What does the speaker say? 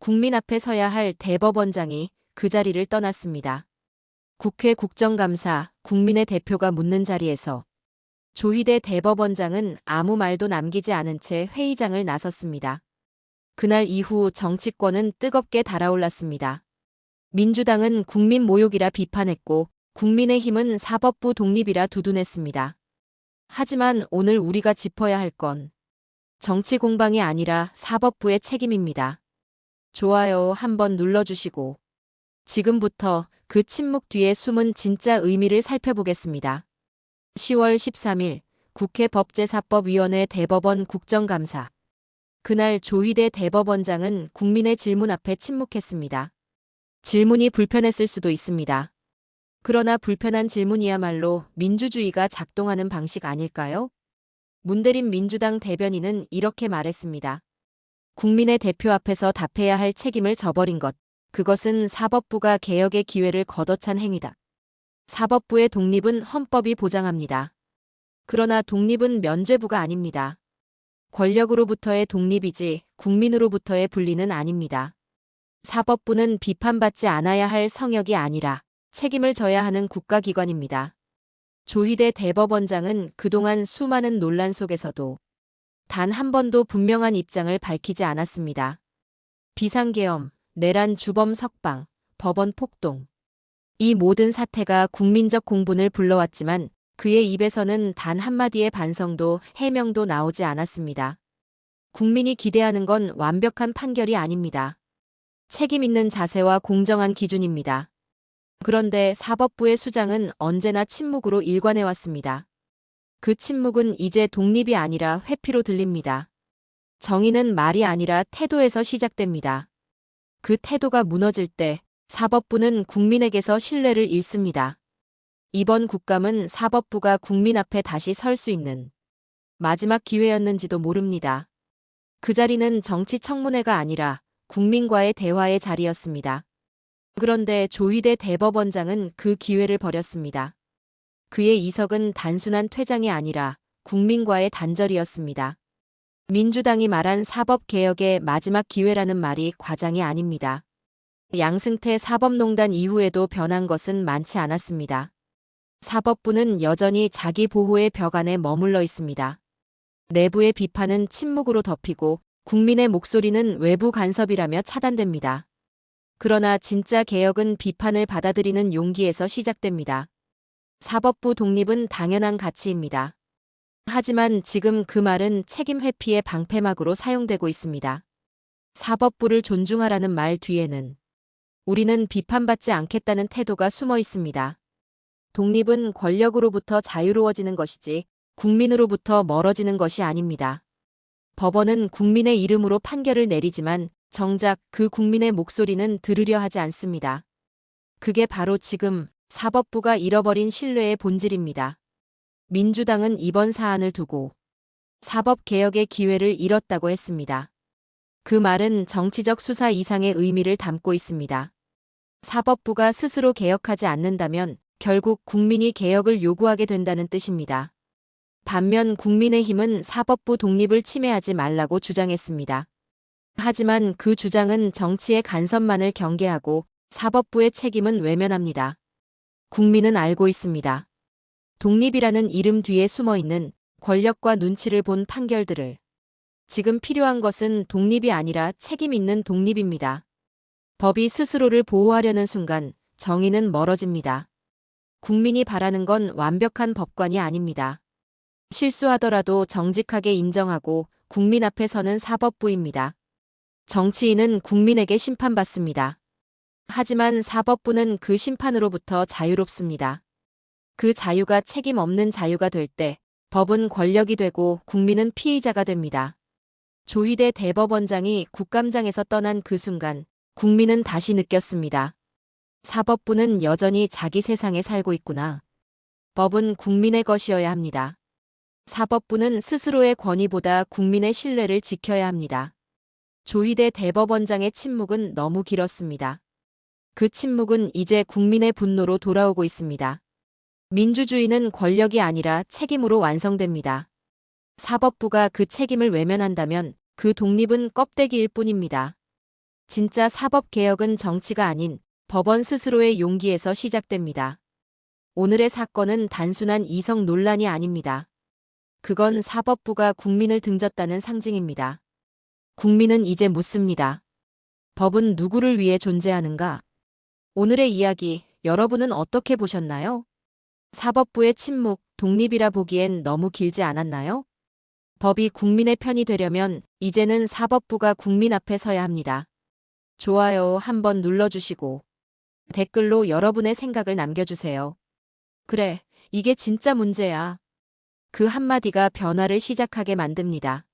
국민 앞에 서야 할 대법원장이 그 자리를 떠났습니다. 국회 국정감사, 국민의 대표가 묻는 자리에서 조희대 대법원장은 아무 말도 남기지 않은 채 회의장을 나섰습니다. 그날 이후 정치권은 뜨겁게 달아올랐습니다. 민주당은 국민 모욕이라 비판했고 국민의힘은 사법부 독립이라 두둔했습니다. 하지만 오늘 우리가 짚어야 할 건 정치 공방이 아니라 사법부의 책임입니다. 좋아요 한번 눌러주시고 지금부터 그 침묵 뒤에 숨은 진짜 의미를 살펴보겠습니다. 10월 13일 국회 법제사법위원회 대법원 국정감사. 그날 조희대 대법원장은 국민의 질문 앞에 침묵했습니다. 질문이 불편했을 수도 있습니다. 그러나 불편한 질문이야말로 민주주의가 작동하는 방식 아닐까요? 문대림 민주당 대변인은 이렇게 말했습니다. 국민의 대표 앞에서 답해야 할 책임을 저버린 것. 그것은 사법부가 개혁의 기회를 걷어찬 행위다. 사법부의 독립은 헌법이 보장합니다. 그러나 독립은 면죄부가 아닙니다. 권력으로부터의 독립이지 국민으로부터의 분리는 아닙니다. 사법부는 비판받지 않아야 할 성역이 아니라 책임을 져야 하는 국가기관입니다. 조희대 대법원장은 그동안 수많은 논란 속에서도 단 한 번도 분명한 입장을 밝히지 않았습니다. 비상계엄, 내란 주범 석방, 법원 폭동. 이 모든 사태가 국민적 공분을 불러왔지만 그의 입에서는 단 한마디의 반성도 해명도 나오지 않았습니다. 국민이 기대하는 건 완벽한 판결이 아닙니다. 책임 있는 자세와 공정한 기준입니다. 그런데 사법부의 수장은 언제나 침묵으로 일관해왔습니다. 그 침묵은 이제 독립이 아니라 회피로 들립니다. 정의는 말이 아니라 태도에서 시작됩니다. 그 태도가 무너질 때 사법부는 국민에게서 신뢰를 잃습니다. 이번 국감은 사법부가 국민 앞에 다시 설 수 있는 마지막 기회였는지도 모릅니다. 그 자리는 정치청문회가 아니라 국민과의 대화의 자리였습니다. 그런데 조희대 대법원장은 그 기회를 버렸습니다. 그의 이석은 단순한 퇴장이 아니라 국민과의 단절이었습니다. 민주당이 말한 사법개혁의 마지막 기회라는 말이 과장이 아닙니다. 양승태 사법농단 이후에도 변한 것은 많지 않았습니다. 사법부는 여전히 자기 보호의 벽 안에 머물러 있습니다. 내부의 비판은 침묵으로 덮이고 국민의 목소리는 외부 간섭이라며 차단됩니다. 그러나 진짜 개혁은 비판을 받아들이는 용기에서 시작됩니다. 사법부 독립은 당연한 가치입니다. 하지만 지금 그 말은 책임 회피의 방패막으로 사용되고 있습니다. 사법부를 존중하라는 말 뒤에는 우리는 비판받지 않겠다는 태도가 숨어 있습니다. 독립은 권력으로부터 자유로워지는 것이지 국민으로부터 멀어지는 것이 아닙니다. 법원은 국민의 이름으로 판결을 내리지만 정작 그 국민의 목소리는 들으려 하지 않습니다. 그게 바로 지금 사법부가 잃어버린 신뢰의 본질입니다. 민주당은 이번 사안을 두고 사법개혁의 기회를 잃었다고 했습니다. 그 말은 정치적 수사 이상의 의미를 담고 있습니다. 사법부가 스스로 개혁하지 않는다면 결국 국민이 개혁을 요구하게 된다는 뜻입니다. 반면 국민의힘은 사법부 독립을 침해하지 말라고 주장했습니다. 하지만 그 주장은 정치의 간섭만을 경계하고 사법부의 책임은 외면합니다. 국민은 알고 있습니다. 독립이라는 이름 뒤에 숨어있는 권력과 눈치를 본 판결들을. 지금 필요한 것은 독립이 아니라 책임 있는 독립입니다. 법이 스스로를 보호하려는 순간 정의는 멀어집니다. 국민이 바라는 건 완벽한 법관이 아닙니다. 실수하더라도 정직하게 인정하고 국민 앞에 서는 사법부입니다. 정치인은 국민에게 심판받습니다. 하지만 사법부는 그 심판으로부터 자유롭습니다. 그 자유가 책임 없는 자유가 될 때 법은 권력이 되고 국민은 피의자가 됩니다. 조희대 대법원장이 국감장에서 떠난 그 순간 국민은 다시 느꼈습니다. 사법부는 여전히 자기 세상에 살고 있구나. 법은 국민의 것이어야 합니다. 사법부는 스스로의 권위보다 국민의 신뢰를 지켜야 합니다. 조희대 대법원장의 침묵은 너무 길었습니다. 그 침묵은 이제 국민의 분노로 돌아오고 있습니다. 민주주의는 권력이 아니라 책임으로 완성됩니다. 사법부가 그 책임을 외면한다면 그 독립은 껍데기일 뿐입니다. 진짜 사법개혁은 정치가 아닌 법원 스스로의 용기에서 시작됩니다. 오늘의 사건은 단순한 이성 논란이 아닙니다. 그건 사법부가 국민을 등졌다는 상징입니다. 국민은 이제 묻습니다. 법은 누구를 위해 존재하는가? 오늘의 이야기, 여러분은 어떻게 보셨나요? 사법부의 침묵, 독립이라 보기엔 너무 길지 않았나요? 법이 국민의 편이 되려면 이제는 사법부가 국민 앞에 서야 합니다. 좋아요 한번 눌러주시고 댓글로 여러분의 생각을 남겨주세요. 그래, 이게 진짜 문제야. 그 한마디가 변화를 시작하게 만듭니다.